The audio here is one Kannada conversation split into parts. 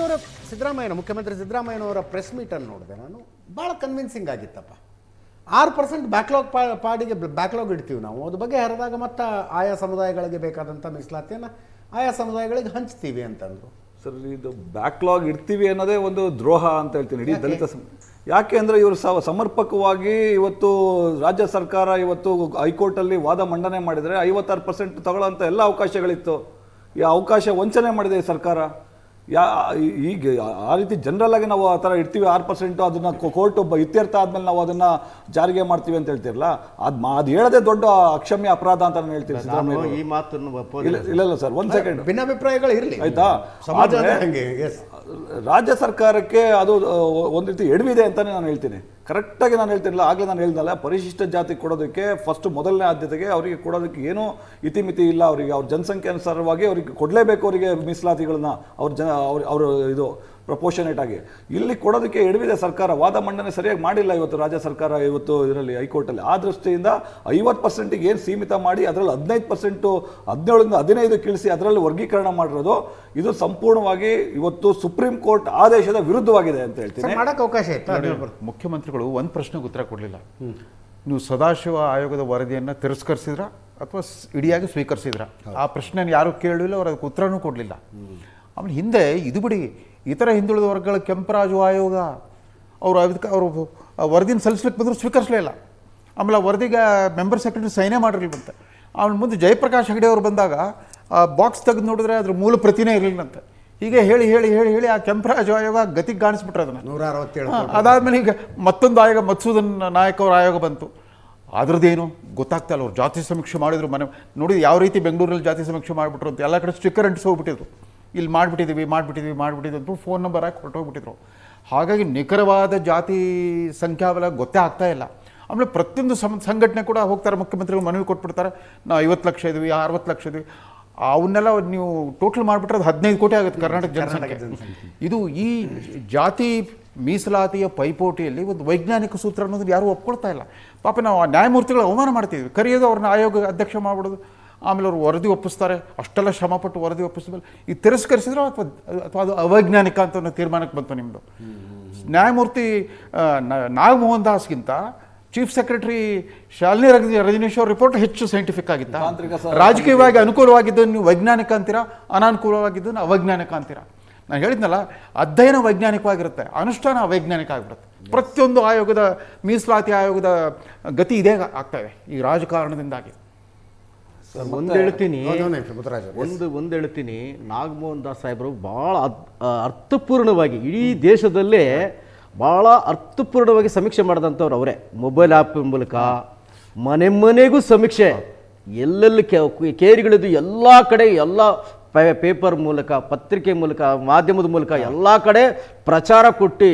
ಅವರ ಸಿದ್ದರಾಮಯ್ಯನ ಮುಖ್ಯಮಂತ್ರಿ ಸಿದ್ದರಾಮಯ್ಯನವರ ಪ್ರೆಸ್ ಮೀಟನ್ನು ನೋಡಿದೆ ನಾನು. ಭಾಳ ಕನ್ವಿನ್ಸಿಂಗ್ ಆಗಿತ್ತಪ್ಪ. 6% ಬ್ಯಾಕ್ಲಾಗ್ ಪಾಡಿಗೆ ಬ್ಯಾಕ್ಲಾಗ್ ಇಡ್ತೀವಿ ನಾವು. ಅದ್ರ ಬಗ್ಗೆ ಹರಿದಾಗ ಮತ್ತು ಆಯಾ ಸಮುದಾಯಗಳಿಗೆ ಬೇಕಾದಂಥ ಮೀಸಲಾತಿಯನ್ನು ಆಯಾ ಸಮುದಾಯಗಳಿಗೆ ಹಂಚ್ತೀವಿ ಅಂತಂದರು. ಸರ್, ಇದು ಬ್ಯಾಕ್ಲಾಗ್ ಇಡ್ತೀವಿ ಅನ್ನೋದೇ ಒಂದು ದ್ರೋಹ ಅಂತ ಹೇಳ್ತೀನಿ ಇಡೀ ದಲಿತ ಯಾಕೆ ಅಂದರೆ ಇವರು ಸಮರ್ಪಕವಾಗಿ ಇವತ್ತು ರಾಜ್ಯ ಸರ್ಕಾರ ಇವತ್ತು ಹೈಕೋರ್ಟಲ್ಲಿ ವಾದ ಮಂಡನೆ ಮಾಡಿದರೆ 56% ತಗೊಳ್ಳೋಂಥ ಎಲ್ಲ ಅವಕಾಶಗಳಿತ್ತು. ಈ ಅವಕಾಶ ವಂಚನೆ ಮಾಡಿದೆ ಈ ಸರ್ಕಾರ. ಈಗ ಆ ರೀತಿ ಜನರಲ್ ಆಗಿ ನಾವು ಆ ಥರ ಇಡ್ತೀವಿ 6%, ಅದನ್ನು ಕೋರ್ಟ್ ಇತ್ಯರ್ಥ ಆದಮೇಲೆ ನಾವು ಅದನ್ನು ಜಾರಿಗೆ ಮಾಡ್ತೀವಿ ಅಂತ ಹೇಳ್ತಿರಲ್ಲ, ಅದು ಹೇಳೋದೇ ದೊಡ್ಡ ಅಕ್ಷಮ್ಯ ಅಪರಾಧ ಅಂತ ನಾನು ಹೇಳ್ತೀನಿ ಸಿದ್ದರಾಮಯ್ಯ. ಈ ಮಾತನ್ನು ಇಲ್ಲ ಸರ್, ಒಂದು ಸೆಕೆಂಡ್, ಭಿನ್ನಾಭಿಪ್ರಾಯಗಳು ಇರಲಿ ಆಯ್ತಾ. ರಾಜ್ಯ ಸರ್ಕಾರಕ್ಕೆ ಅದು ಒಂದು ರೀತಿ ಎಡವಿದೆ ಅಂತಾನೆ ನಾನು ಹೇಳ್ತೀನಿ. ಕರೆಕ್ಟಾಗಿ ನಾನು ಹೇಳ್ತಿರಲಿಲ್ಲ, ಆಗಲೇ ನಾನು ಹೇಳ್ದಲ್ಲ, ಪರಿಶಿಷ್ಟ ಜಾತಿ ಕೊಡೋದಕ್ಕೆ ಫಸ್ಟ್ ಮೊದಲನೇ ಆದ್ಯತೆಗೆ ಅವರಿಗೆ ಕೊಡೋದಕ್ಕೆ ಏನೂ ಇತಿಮಿತಿ ಇಲ್ಲ. ಅವರಿಗೆ ಅವ್ರ ಜನಸಂಖ್ಯೆ ಅನುಸಾರವಾಗಿ ಅವರಿಗೆ ಕೊಡಲೇಬೇಕು, ಅವರಿಗೆ ಮೀಸಲಾತಿಗಳನ್ನ ಅವರು ಇದು ಪ್ರಪೋರ್ಷನೇಟ್ ಆಗಿ ಇಲ್ಲಿ ಕೊಡೋದಕ್ಕೆ ಎಡವಿದೆ ಸರ್ಕಾರ. ವಾದ ಮಂಡನೆ ಸರಿಯಾಗಿ ಮಾಡಿಲ್ಲ ಇವತ್ತು ರಾಜ್ಯ ಸರ್ಕಾರ ಇವತ್ತು ಇದರಲ್ಲಿ ಹೈಕೋರ್ಟಲ್ಲಿ. ಆ ದೃಷ್ಟಿಯಿಂದ 50%ಗೆ ಏನು ಸೀಮಿತ ಮಾಡಿ ಅದರಲ್ಲಿ 15%, 17ರಿಂದ 15 ಕೀಳಿಸಿ ಅದರಲ್ಲಿ ವರ್ಗೀಕರಣ ಮಾಡಿರೋದು ಇದು ಸಂಪೂರ್ಣವಾಗಿ ಇವತ್ತು ಸುಪ್ರೀಂ ಕೋರ್ಟ್ ಆದೇಶದ ವಿರುದ್ಧವಾಗಿದೆ ಅಂತ ಹೇಳ್ತೀನಿ. ಮಾಡಕ್ಕೆ ಅವಕಾಶ ಇತ್ತು. ಮುಖ್ಯಮಂತ್ರಿಗಳು ಒಂದು ಪ್ರಶ್ನೆಗೆ ಉತ್ತರ ಕೊಡಲಿಲ್ಲ. ನೀವು ಸದಾಶಿವ ಆಯೋಗದ ವರದಿಯನ್ನು ತಿರಸ್ಕರಿಸಿದ್ರ ಅಥವಾ ಇಡಿಯಾಗಿ ಸ್ವೀಕರಿಸಿದ್ರ? ಆ ಪ್ರಶ್ನೆ ಯಾರು ಕೇಳಲಿಲ್ಲ, ಅವ್ರು ಅದಕ್ಕೆ ಉತ್ತರನೂ ಕೊಡಲಿಲ್ಲ. ಆಮೇಲೆ ಹಿಂದೆ ಇದು ಬಿಡಿ, ಇತರ ಹಿಂದುಳಿದ ವರ್ಗಗಳ ಕೆಂಪರಾಜು ಆಯೋಗ ಅವರು ವರದಿನ ಸಲ್ಲಿಸ್ಲಿಕ್ಕೆ ಬಂದರೂ ಸ್ವೀಕರಿಸಲೇ ಇಲ್ಲ. ಆಮೇಲೆ ಆ ವರದಿಗೆ ಮೆಂಬರ್ ಸೆಕ್ರೆಟರಿ ಸೈನೇ ಮಾಡಿರಲಿಲ್ಲಂತೆ. ಆಮೇಲೆ ಮುಂದೆ ಜಯಪ್ರಕಾಶ್ ಹೆಗಡೆ ಅವರು ಬಂದಾಗ ಆ ಬಾಕ್ಸ್ ತೆಗೆದು ನೋಡಿದ್ರೆ ಅದ್ರ ಮೂಲ ಪ್ರತಿನೇ ಇರಲಿಲ್ಲಂತೆ. ಹೀಗೆ ಹೇಳಿ ಹೇಳಿ ಹೇಳಿ ಹೇಳಿ ಆ ಕೆಂಪರಾಜು ಆಯೋಗ ಗತಿಗೆ ಕಾಣಿಸ್ಬಿಟ್ರೆ ಅದನ್ನು 167. ಅದಾದಮೇಲೆ ಈಗ ಮತ್ತೊಂದು ಆಯೋಗ, ಮತ್ಸೂದನ್ ನಾಯಕ್ ಅವರ ಆಯೋಗ ಬಂತು. ಅದ್ರದ್ದೇನು ಗೊತ್ತಾಗ್ತಾ ಇಲ್ಲ. ಅವ್ರು ಜಾತಿ ಸಮೀಕ್ಷೆ ಮಾಡಿದ್ರು, ಮನೆ ನೋಡಿ ಯಾವ ರೀತಿ ಬೆಂಗಳೂರಲ್ಲಿ ಜಾತಿ ಸಮೀಕ್ಷೆ ಮಾಡಿಬಿಟ್ರು ಅಂತ. ಎಲ್ಲ ಕಡೆ ಸ್ಟಿಕ್ಕರ್ ಅಂಟಿಸಿ ಹೋಗ್ಬಿಟ್ಟಿದ್ರು, ಇಲ್ಲಿ ಮಾಡಿಬಿಟ್ಟಿದ್ದೀವಿ ಅಂತ ಫೋನ್ ನಂಬರ್ ಹಾಕಿ ಹೊರಟೋಗ್ಬಿಟ್ಟಿದ್ರು. ಹಾಗಾಗಿ ನಿಖರವಾದ ಜಾತಿ ಸಂಖ್ಯಾಬಲ ಗೊತ್ತೇ ಆಗ್ತಾ ಇಲ್ಲ. ಆಮೇಲೆ ಪ್ರತಿಯೊಂದು ಸಂಘಟನೆ ಕೂಡ ಹೋಗ್ತಾರೆ, ಮುಖ್ಯಮಂತ್ರಿಗಳು ಮನವಿ ಕೊಟ್ಬಿಡ್ತಾರೆ, ನಾವು 50 ಲಕ್ಷ ಇದ್ವಿ, 60 ಲಕ್ಷ ಇದ್ವಿ. ಅವನ್ನೆಲ್ಲ ನೀವು ಟೋಟಲ್ ಮಾಡಿಬಿಟ್ರೆ ಅದು 15 ಕೋಟಿ ಆಗುತ್ತೆ ಕರ್ನಾಟಕ ಜನಸಂಖ್ಯೆ. ಇದು ಈ ಜಾತಿ ಮೀಸಲಾತಿಯ ಪೈಪೋಟಿಯಲ್ಲಿ ಒಂದು ವೈಜ್ಞಾನಿಕ ಸೂತ್ರ ಅನ್ನೋದನ್ನು ಯಾರೂ ಒಪ್ಕೊಳ್ತಾ ಇಲ್ಲ. ಪಾಪ ನಾವು ನ್ಯಾಯಮೂರ್ತಿಗಳು ಅವಮಾನ ಮಾಡ್ತೀವಿ, ಕರೆಯೋದು ಅವ್ರನ್ನ ಆಯೋಗ ಅಧ್ಯಕ್ಷ ಮಾಡ್ಬಿಡೋದು. ಆಮೇಲೆ ಅವರು ವರದಿ ಒಪ್ಪಿಸ್ತಾರೆ, ಅಷ್ಟೆಲ್ಲ ಶ್ರಮಪಟ್ಟು ವರದಿ ಒಪ್ಪಿಸಿದ್ಮೇಲೆ ಈ ತಿರಸ್ಕರಿಸಿದ್ರು ಅಥವಾ ಅದು ಅವೈಜ್ಞಾನಿಕ ಅಂತ ಒಂದು ತೀರ್ಮಾನಕ್ಕೆ ಬಂತು ನಿಮ್ಮದು. ನ್ಯಾಯಮೂರ್ತಿ ನಾಗಮೋಹನ್ ದಾಸ್ಗಿಂತ ಚೀಫ್ ಸೆಕ್ರೆಟರಿ ಶಾಲಿನಿ ರಜನೀಶ್ ಅವ್ರ ರಿಪೋರ್ಟ್ ಹೆಚ್ಚು ಸೈಂಟಿಫಿಕ್ ಆಗಿತ್ತ. ರಾಜಕೀಯವಾಗಿ ಅನುಕೂಲವಾಗಿದ್ದನ್ನು ನೀವು ವೈಜ್ಞಾನಿಕ ಅಂತೀರಾ, ಅನಾನುಕೂಲವಾಗಿದ್ದನ್ನು ಅವೈಜ್ಞಾನಿಕ ಅಂತೀರಾ. ನಾನು ಹೇಳಿದ್ನಲ್ಲ, ಅಧ್ಯಯನ ವೈಜ್ಞಾನಿಕವಾಗಿರುತ್ತೆ, ಅನುಷ್ಠಾನ ಅವೈಜ್ಞಾನಿಕ ಆಗಿಬಿಡುತ್ತೆ. ಪ್ರತಿಯೊಂದು ಆಯೋಗದ ಮೀಸಲಾತಿ ಆಯೋಗದ ಗತಿ ಇದೇ ಆಗ್ತಾ ಇದೆ ಈ ರಾಜಕಾರಣದಿಂದಾಗಿ. ಒಂದು ಹೇಳ್ತೀನಿ, ನಾಗಮೋಹನ್ ದಾಸ್ ಸಾಹೇಬರು ಭಾಳ ಅರ್ಥಪೂರ್ಣವಾಗಿ ಇಡೀ ದೇಶದಲ್ಲೇ ಭಾಳ ಅರ್ಥಪೂರ್ಣವಾಗಿ ಸಮೀಕ್ಷೆ ಮಾಡಿದಂಥವ್ರು ಅವರೇ. ಮೊಬೈಲ್ ಆ್ಯಪ್ ಮೂಲಕ ಮನೆ ಮನೆಗೂ ಸಮೀಕ್ಷೆ, ಎಲ್ಲೆಲ್ಲಿ ಕೇರಿಗಳಿದ್ದು ಎಲ್ಲ ಕಡೆ, ಎಲ್ಲ ಪೇಪರ್ ಮೂಲಕ, ಪತ್ರಿಕೆ ಮೂಲಕ, ಮಾಧ್ಯಮದ ಮೂಲಕ ಎಲ್ಲ ಕಡೆ ಪ್ರಚಾರ ಕೊಟ್ಟು,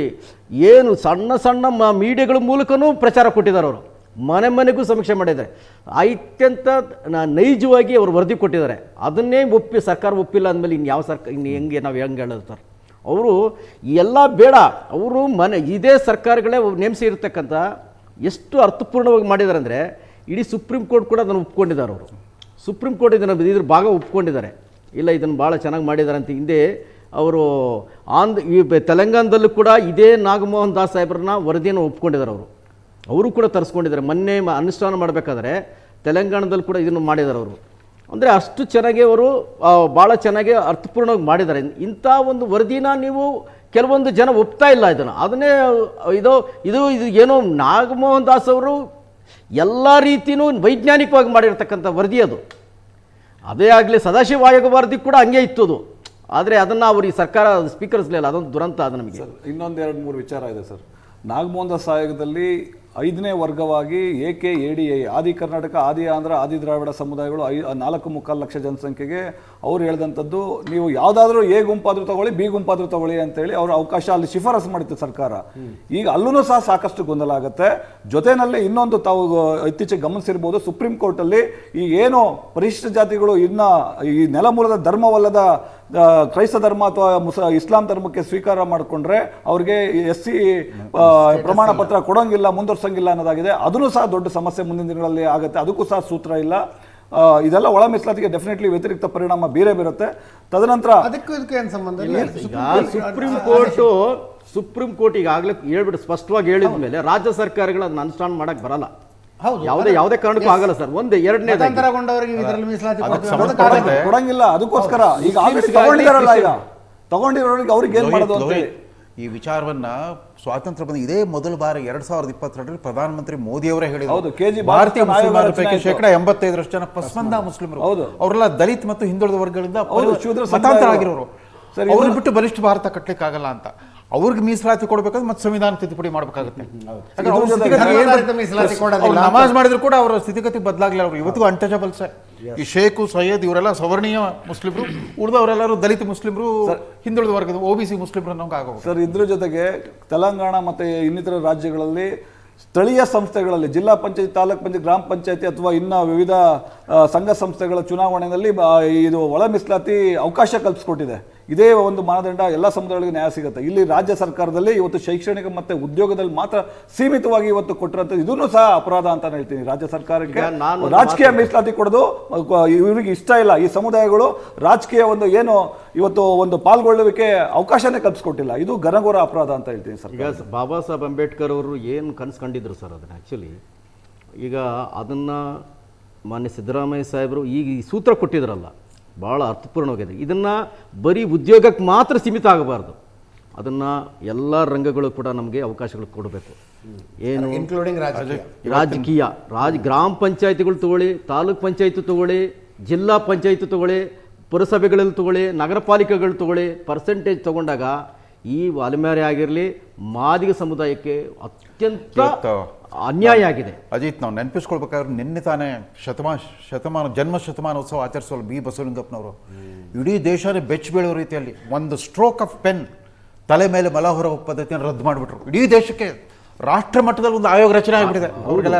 ಏನು ಸಣ್ಣ ಸಣ್ಣ ಮೀಡಿಯಾಗಳ ಮೂಲಕನೂ ಪ್ರಚಾರ ಕೊಟ್ಟಿದ್ದಾರೆ. ಅವರು ಮನೆ ಮನೆಗೂ ಸಮೀಕ್ಷೆ ಮಾಡಿದ್ದಾರೆ. ಅತ್ಯಂತ ನೈಜವಾಗಿ ಅವರು ವರದಿ ಕೊಟ್ಟಿದ್ದಾರೆ. ಅದನ್ನೇ ಸರ್ಕಾರ ಒಪ್ಪಿಲ್ಲ ಅಂದಮೇಲೆ ಇನ್ನು ಯಾವ ಸರ್ಕಾರ, ಇನ್ನು ನಾವು ಹೆಂಗೆ ಹೇಳೋದು ಸರ್? ಅವರು ಎಲ್ಲ ಬೇಡ, ಅವರು ಇದೇ ಸರ್ಕಾರಗಳೇ ನೇಮಿಸಿ ಇರತಕ್ಕಂಥ ಎಷ್ಟು ಅರ್ಥಪೂರ್ಣವಾಗಿ ಮಾಡಿದ್ದಾರೆ ಅಂದರೆ, ಇಡೀ ಸುಪ್ರೀಂ ಕೋರ್ಟ್ ಕೂಡ ಅದನ್ನು ಒಪ್ಕೊಂಡಿದ್ದಾರೆ. ಅವರು ಸುಪ್ರೀಂ ಕೋರ್ಟ್ ಇದ್ರ ಭಾಗ ಒಪ್ಕೊಂಡಿದ್ದಾರೆ. ಇಲ್ಲ, ಇದನ್ನು ಭಾಳ ಚೆನ್ನಾಗಿ ಮಾಡಿದ್ದಾರೆ ಅಂತ. ಹಿಂದೆ ಅವರು ಈ ತೆಲಂಗಾಣದಲ್ಲೂ ಕೂಡ ಇದೇ ನಾಗಮೋಹನ್ ದಾಸ್ ಸಾಹೇಬ್ರನ್ನ ವರದಿಯನ್ನು ಒಪ್ಕೊಂಡಿದ್ದಾರೆ. ಅವರು ಕೂಡ ತರಿಸ್ಕೊಂಡಿದ್ದಾರೆ. ಮೊನ್ನೆ ಅನುಷ್ಠಾನ ಮಾಡಬೇಕಾದ್ರೆ ತೆಲಂಗಾಣದಲ್ಲಿ ಕೂಡ ಇದನ್ನು ಮಾಡಿದ್ದಾರೆ ಅವರು. ಅಂದರೆ ಅಷ್ಟು ಚೆನ್ನಾಗಿ ಅವರು ಭಾಳ ಚೆನ್ನಾಗಿ ಅರ್ಥಪೂರ್ಣವಾಗಿ ಮಾಡಿದ್ದಾರೆ. ಇಂಥ ಒಂದು ವರದಿನ ನೀವು ಕೆಲವೊಂದು ಜನ ಒಪ್ತಾ ಇಲ್ಲ ಇದನ್ನು. ಅದನ್ನೇ ಇದು ಏನೋ ನಾಗಮೋಹನ್ ದಾಸ್ ಅವರು ಎಲ್ಲ ರೀತಿಯೂ ವೈಜ್ಞಾನಿಕವಾಗಿ ಮಾಡಿರ್ತಕ್ಕಂಥ ವರದಿ ಅದು. ಅದೇ ಆಗಲಿ ಸದಾಶಿವ ಆಯೋಗ ವರದಿ ಕೂಡ ಹಂಗೆ ಇತ್ತು ಅದು. ಆದರೆ ಅದನ್ನು ಅವರು ಈ ಸರ್ಕಾರ ಸ್ವೀಕರಿಸಲಿಲ್ಲ. ಅದೊಂದು ದುರಂತ. ಅದು ನಮಗೆ ಇನ್ನೊಂದು 2-3 ವಿಚಾರ ಇದೆ ಸರ್. ನಾಗಮೋಹನ್ ದಾಸ್ ಆಯೋಗದಲ್ಲಿ 5ನೇ ವರ್ಗವಾಗಿ AKADI, ಆದಿ ಕರ್ನಾಟಕ, ಆದಿ ಆಂಧ್ರ, ಆದಿ ದ್ರಾವಿಡ ಸಮುದಾಯಗಳು 4.25 ಲಕ್ಷ ಜನಸಂಖ್ಯೆಗೆ ಅವ್ರು ಹೇಳಿದಂಥದ್ದು, ನೀವು ಯಾವುದಾದ್ರೂ A ಗುಂಪಾದರೂ ತಗೊಳ್ಳಿ, B ಗುಂಪಾದರೂ ತಗೊಳ್ಳಿ ಅಂತೇಳಿ ಅವರು ಅವಕಾಶ ಅಲ್ಲಿ ಶಿಫಾರಸು ಮಾಡಿತ್ತು ಸರ್ಕಾರ. ಈಗ ಅಲ್ಲೂ ಸಹ ಸಾಕಷ್ಟು ಗೊಂದಲ ಆಗುತ್ತೆ. ಜೊತೆಯಲ್ಲಿ ಇನ್ನೊಂದು ತಾವು ಇತ್ತೀಚೆಗೆ ಗಮನಿಸಿರ್ಬೋದು, ಸುಪ್ರೀಂ ಕೋರ್ಟಲ್ಲಿ ಈ ಏನು ಪರಿಶಿಷ್ಟ ಜಾತಿಗಳು ಇನ್ನು ಈ ನೆಲಮೂಲದ ಧರ್ಮವಲ್ಲದ ಕ್ರೈಸ್ತ ಧರ್ಮ ಅಥವಾ ಇಸ್ಲಾಂ ಧರ್ಮಕ್ಕೆ ಸ್ವೀಕಾರ ಮಾಡಿಕೊಂಡ್ರೆ ಅವ್ರಿಗೆ SC ಪ್ರಮಾಣ ಪತ್ರ ಕೊಡೋಂಗಿಲ್ಲ, ಮುಂದುವರ್ಸಂಗಿಲ್ಲ ಅನ್ನೋದಾಗಿದೆ. ಅದನ್ನು ಸಹ ದೊಡ್ಡ ಸಮಸ್ಯೆ ಮುಂದಿನ ದಿನಗಳಲ್ಲಿ ಆಗುತ್ತೆ. ಅದಕ್ಕೂ ಸಹ ಸೂತ್ರ ಇಲ್ಲ. ಇದೆಲ್ಲ ಒಳ ಮೀಸಲಾತಿಗೆ ಡೆಫಿನೆಟ್ಲಿ ವ್ಯತಿರಿಕ್ತ ಪರಿಣಾಮ ಬೀರುತ್ತೆ. ತದನಂತರ ಅದಕ್ಕೂ ಇದಕ್ಕೆ ಏನು ಸಂಬಂಧ ಇಲ್ಲ. ಈಗ ಸುಪ್ರೀಂ ಕೋರ್ಟ್ ಈಗಾಗಲೇ ಹೇಳ್ಬಿಟ್ಟು ಸ್ಪಷ್ಟವಾಗಿ ಹೇಳಿದ ಮೇಲೆ ರಾಜ್ಯ ಸರ್ಕಾರಗಳು ಅದನ್ನ ಅನುಷ್ಠಾನ ಮಾಡಕ್ ಬರಲ್ಲ. ಹೌದು, ಯಾವುದೇ ಕಾರಣಕ್ಕೂ ಆಗಲ್ಲ ಸರ್. ಎರಡನೇದಾಗಿ ಮತಾಂತರಗೊಂಡವರಿಗೆ ಇದರಲ್ಲಿ ಮೀಸಲಾತಿ ಅದಕ್ಕೆ ಕೊಡ್ತೀವಿ. ಸಂಬಂಧಪಟ್ಟಂತೆ ಕೊಡಂಗಿಲ್ಲ. ಅದಕ್ಕೋಸ್ಕರ ಈಗ ಆಲ್ರೆಡಿ ತಗೊಂಡಿದಾರಲ್ಲ, ಈಗ ತಗೊಂಡಿರೋರಿಗೆ ಅವ್ರಿಗೆ ಏನ್ ಮಾಡೋದು ಅಂತ ಹೇಳಿ ಈ ವಿಚಾರವನ್ನ ಸ್ವಾತಂತ್ರ್ಯ ಬಂದ ಇದೇ ಮೊದಲ ಬಾರಿ 2022ರಲ್ಲಿ ಪ್ರಧಾನಮಂತ್ರಿ ಮೋದಿ ಅವರೇ ಹೌದು, ಹೇಳಿದ್ರು. KG ಭಾರತೀಯ ಮುಸ್ಲಿಮರ ರಚನೆ ಪೈಕಿ ಆಯ್ತು. 85% ಜನ ಪಸ್ಮಂದ ಮುಸ್ಲಿಮರು. ಹೌದು. ಅವರೆಲ್ಲ ದಲಿತ ಮತ್ತು ಹಿಂದುಳಿದ ವರ್ಗಗಳಿಂದ ಹೌದು, ಶೂದ್ರ ಮತಾಂತರ ಸಮುದಾಯ. ಆಗಿರೋರು. ಸರಿ, ಅವ್ರನ್ನ ಬಿಟ್ಟು ಬಲಿಷ್ಠ ಭಾರತ ಕಟ್ಟಲಿಕ್ಕೆ ಆಗಲ್ಲ ಅಂತ ಅವ್ರಿಗೆ ಮೀಸಲಾತಿ ಕೊಡಬೇಕಾದ್ರೆ ಮತ್ತೆ ಸಂವಿಧಾನ ತಿದ್ದುಪಡಿ ಮಾಡಬೇಕಾಗುತ್ತೆ. ಮೀಸಲಾತಿ ಕೊಡೋದಿಲ್ಲ. ನಮಾಜ್ ಮಾಡಿದ್ರು ಕೂಡ ಅವರ ಸ್ಥಿತಿಗತಿ ಬದಲಾಗಲಿಲ್ಲ. ಅವರು ಇವತ್ತಿಗೂ ಅನ್ಟಚಬಲ್ಸ್. ಈ ಶೇಖು ಸೈಯದ್ ಇವರೆಲ್ಲ ಸವರ್ಣೀಯ ಮುಸ್ಲಿಮರು, ಉಳಿದವರೆಲ್ಲರೂ ದಲಿತ ಮುಸ್ಲಿಮರು, ಹಿಂದುಳಿದ ವರ್ಗದ OBC ಮುಸ್ಲಿಮರು ಅನ್ನೋಂಗೆ ಆಗೋದು. ಸರ್, ಇದ್ರ ಜೊತೆಗೆ ತೆಲಂಗಾಣ ಮತ್ತೆ ಇನ್ನಿತರ ರಾಜ್ಯಗಳಲ್ಲಿ ಸ್ಥಳೀಯ ಸಂಸ್ಥೆಗಳಲ್ಲಿ ಜಿಲ್ಲಾ ಪಂಚಾಯತ್, ತಾಲೂಕ್ ಪಂಚಾಯತ್, ಗ್ರಾಮ ಪಂಚಾಯತಿ ಅಥವಾ ಇನ್ನ ವಿವಿಧ ಸಂಘ ಸಂಸ್ಥೆಗಳ ಚುನಾವಣೆಯಲ್ಲಿ ಇದು ಒಳ ಮೀಸಲಾತಿ ಅವಕಾಶ ಕಲ್ಪಿಸ್ಕೊಟ್ಟಿದೆ. ಇದೇ ಒಂದು ಮಾನದಂಡ ಎಲ್ಲ ಸಮುದಾಯಗಳಿಗೆ ನ್ಯಾಯ ಸಿಗುತ್ತೆ. ಇಲ್ಲಿ ರಾಜ್ಯ ಸರ್ಕಾರದಲ್ಲಿ ಇವತ್ತು ಶೈಕ್ಷಣಿಕ ಮತ್ತೆ ಉದ್ಯೋಗದಲ್ಲಿ ಮಾತ್ರ ಸೀಮಿತವಾಗಿ ಇವತ್ತು ಕೊಟ್ಟಿರೋಂಥದ್ದು ಇದನ್ನು ಸಹ ಅಪರಾಧ ಅಂತ ಹೇಳ್ತೀನಿ. ರಾಜ್ಯ ಸರ್ಕಾರಕ್ಕೆ ರಾಜಕೀಯ ಮೀಸಲಾತಿ ಕೊಡೋದು ಇವರಿಗೆ ಇಷ್ಟ ಇಲ್ಲ. ಈ ಸಮುದಾಯಗಳು ರಾಜಕೀಯ ಏನು ಇವತ್ತು ಒಂದು ಪಾಲ್ಗೊಳ್ಳುವಿಕೆ ಅವಕಾಶನೇ ಕಲ್ಪಿಸ್ಕೊಟ್ಟಿಲ್ಲ. ಇದು ಘನಘೋರ ಅಪರಾಧ ಅಂತ ಹೇಳ್ತೀನಿ ಸರ್. ಈಗ ಬಾಬಾ ಸಾಹೇಬ್ ಅಂಬೇಡ್ಕರ್ ಅವರು ಏನು ಕನ್ಸ್ಕೊಂಡಿದ್ರು ಸರ್ ಅದನ್ನ ಆ್ಯಕ್ಚುಲಿ ಈಗ ಅದನ್ನು ಮಾನ್ಯ ಸಿದ್ದರಾಮಯ್ಯ ಸಾಹೇಬರು ಈಗ ಈ ಸೂತ್ರ ಕೊಟ್ಟಿದ್ರಲ್ಲ, ಭಾಳ ಅರ್ಥಪೂರ್ಣವಾಗಿದೆ. ಇದನ್ನು ಬರೀ ಉದ್ಯೋಗಕ್ಕೆ ಮಾತ್ರ ಸೀಮಿತ ಆಗಬಾರ್ದು. ಅದನ್ನು ಎಲ್ಲ ರಂಗಗಳು ಕೂಡ ನಮಗೆ ಅವಕಾಶಗಳು ಕೊಡಬೇಕು. ಏನು ಇನ್ಕ್ಲೂಡಿಂಗ್ ರಾಜಕೀಯ ಗ್ರಾಮ ಪಂಚಾಯತಿಗಳು ತಗೊಳ್ಳಿ, ತಾಲೂಕ್ ಪಂಚಾಯತಿ ತಗೊಳ್ಳಿ, ಜಿಲ್ಲಾ ಪಂಚಾಯತಿ ತಗೊಳ್ಳಿ, ಪುರಸಭೆಗಳಲ್ಲಿ ತಗೊಳ್ಳಿ, ನಗರ ಪಾಲಿಕೆಗಳು ತಗೊಳ್ಳಿ, ಪರ್ಸೆಂಟೇಜ್ ತಗೊಂಡಾಗ ಈ ವಾಲ್ಮೀರಿ ಆಗಿರಲಿ ಮಾದಿಗ ಸಮುದಾಯಕ್ಕೆ ಅತ್ಯಂತ ಅನ್ಯಾಯ ಆಗಿದೆ. ಅಜಿತ್, ನಾವು ನೆನಪಿಸ್ಕೊಳ್ಬೇಕಾದ್ರೆ ನಿನ್ನೆ ತಾನೇ ಜನ್ಮ ಶತಮಾನೋತ್ಸವ ಆಚರಿಸೋಲ್ಲ ಬಿ ಬಸವಲಿಂಗಪ್ಪನವರು ಇಡೀ ದೇಶನೇ ಬೆಚ್ಚ ಬೀಳೋ ರೀತಿಯಲ್ಲಿ ಒಂದು ಸ್ಟ್ರೋಕ್ ಆಫ್ ಪೆನ್ ತಲೆ ಮೇಲೆ ಮಲ ಹೊರ ಪದ್ಧತಿಯನ್ನು ರದ್ದು ಮಾಡಿಬಿಟ್ರು. ಇಡೀ ದೇಶಕ್ಕೆ ರಾಷ್ಟ್ರ ಮಟ್ಟದಲ್ಲಿ ಒಂದು ಆಯೋಗ ರಚನೆ ಆಗಿಬಿಟ್ಟಿದೆ. ಅವ್ರಿಗೆಲ್ಲ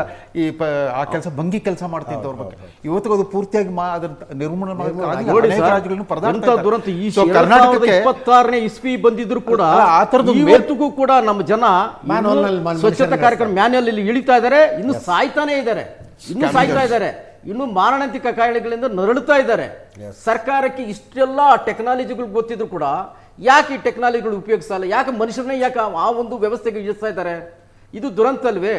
ಆ ಕೆಲಸ ಭಂಗಿ ಕೆಲಸ ಮಾಡ್ತಿದ್ದವ್ರ ಬಗ್ಗೆ ಇವತ್ತಿಗೂ ಅದು ಪೂರ್ತಿಯಾಗಿ ನಿರ್ಮೂಲನೆ ಕರ್ನಾಟಕಕ್ಕೆ 26ನೇ ಇಸ್ವಿ ಬಂದಿದ್ರು ಕೂಡ ಆ ಥರದ್ದು ಇವತ್ತಿಗೂ ಕೂಡ ನಮ್ಮ ಜನ ಸ್ವಚ್ಛತಾ ಕಾರ್ಯಕ್ರಮ ಮ್ಯಾನ್ಯಲ್ ಇಲ್ಲಿ ಇಳಿತಾ ಇದ್ದಾರೆ. ಇನ್ನು ಸಾಯ್ತಾನೆ ಇದ್ದಾರೆ, ಇನ್ನು ಸಾಯ್ತಾ ಇದ್ದಾರೆ, ಇನ್ನು ಮಾರಣಾಂತಿಕ ಕಾಯಿಲೆಗಳಿಂದ ನರಳುತ್ತಾ ಇದ್ದಾರೆ. ಸರ್ಕಾರಕ್ಕೆ ಇಷ್ಟೆಲ್ಲ ಟೆಕ್ನಾಲಜಿಗಳು ಗೊತ್ತಿದ್ರು ಕೂಡ ಯಾಕೆ ಈ ಟೆಕ್ನಾಲಜಿಗಳು ಉಪಯೋಗಿಸಲ್ಲ? ಯಾಕೆ ಮನುಷ್ಯರನ್ನೇ ಯಾಕೆ ಆ ಒಂದು ವ್ಯವಸ್ಥೆಗೆ ಇಳಿಸ್ತಾ ಇದ್ದಾರೆ? ಇದು ದುರಂತ ಅಲ್ವೇ?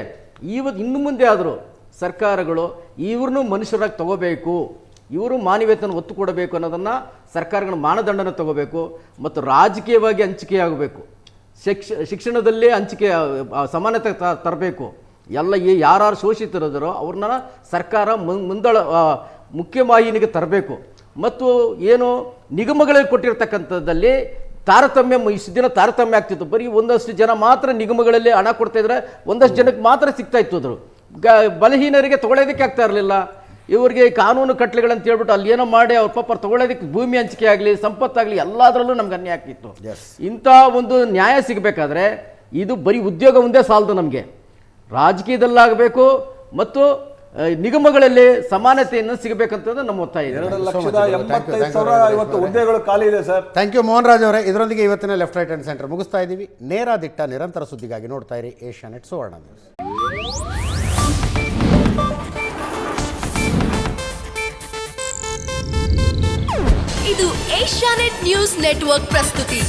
ಇನ್ನು ಮುಂದೆ ಆದರೂ ಸರ್ಕಾರಗಳು ಇವ್ರನ್ನೂ ಮನುಷ್ಯರಾಗಿ ತಗೋಬೇಕು, ಇವರು ಮಾನವೀಯತೆಯನ್ನು ಒತ್ತು ಕೊಡಬೇಕು ಅನ್ನೋದನ್ನು ಸರ್ಕಾರಗಳ ಮಾನದಂಡನ ತಗೋಬೇಕು. ಮತ್ತು ರಾಜಕೀಯವಾಗಿ ಹಂಚಿಕೆಯಾಗಬೇಕು, ಶಿಕ್ಷಣದಲ್ಲೇ ಹಂಚಿಕೆ ಸಮಾನತೆ ತರಬೇಕು. ಎಲ್ಲ ಯಾರು ಶೋಷಿತರಿದ್ದಾರೋ ಅವ್ರನ್ನ ಸರ್ಕಾರ ಮುಖ್ಯವಾಹಿನಿಗೆ ತರಬೇಕು. ಮತ್ತು ಏನು ನಿಗಮಗಳಲ್ಲಿ ಕೊಟ್ಟಿರ್ತಕ್ಕಂಥದ್ದಲ್ಲಿ ತಾರತಮ್ಯ ಇಷ್ಟು ದಿನ ತಾರತಮ್ಯ ಆಗ್ತಿತ್ತು. ಬರೀ ಒಂದಷ್ಟು ಜನ ಮಾತ್ರ ನಿಗಮಗಳಲ್ಲಿ ಹಣ ಕೊಡ್ತಾ ಇದ್ರೆ ಒಂದಷ್ಟು ಜನಕ್ಕೆ ಮಾತ್ರ ಸಿಗ್ತಾ ಇತ್ತು. ಅದ್ರು ಬಲಹೀನರಿಗೆ ತಗೊಳ್ಳೋದಕ್ಕೆ ಆಗ್ತಾ ಇರಲಿಲ್ಲ. ಇವರಿಗೆ ಕಾನೂನು ಕಟ್ಲೆಗಳಂತ ಹೇಳ್ಬಿಟ್ಟು ಅಲ್ಲಿ ಏನೋ ಮಾಡಿ ಅವ್ರ ಪಾಪ ತಗೊಳ್ಳೋದಕ್ಕೆ ಭೂಮಿ ಹಂಚಿಕೆ ಆಗಲಿ, ಸಂಪತ್ತಾಗಲಿ ಎಲ್ಲದರಲ್ಲೂ ನಮ್ಗೆ ಅನ್ಯಾಯ ಆಗ್ತಿತ್ತು. ಇಂಥ ಒಂದು ನ್ಯಾಯ ಸಿಗಬೇಕಾದ್ರೆ ಇದು ಬರೀ ಉದ್ಯೋಗ ಒಂದೇ ಸಾಲದು, ನಮಗೆ ರಾಜಕೀಯದಲ್ಲಾಗಬೇಕು ಮತ್ತು ನಿಗಮಗಳಲ್ಲಿ ಸಮಾನತೆಯನ್ನು ಸಿಗಬೇಕಂತಂದ್ರೆ ನಮ್ಮ ಒತ್ತಾಯ ಇದೆ. 2,85,000 ಇವತ್ತು ಹುದ್ದೆಗಳು ಖಾಲಿ ಇದೆ sir. Thank you Mohan Raj ಅವರೇ. ಇದರೊಂದಿಗೆ ಇವತ್ತಿನ ಲೆಫ್ಟ್ ರೈಟ್ ಅಂಡ್ ಸೆಂಟರ್ ಮುಗಿಸ್ತಾ ಇದ್ದೀವಿ. ನೇರ ದಿಟ್ಟ ನಿರಂತರ ಸುದ್ದಿಗಾಗಿ ನೋಡ್ತಾ ಇರಿ ಏಷ್ಯಾನೆಟ್ ಸುವರ್ಣ ನ್ಯೂಸ್. ಇದು ಏಷ್ಯಾನೆಟ್ ನ್ಯೂಸ್ ನೆಟ್ವರ್ಕ್ ಪ್ರಸ್ತುತಿ.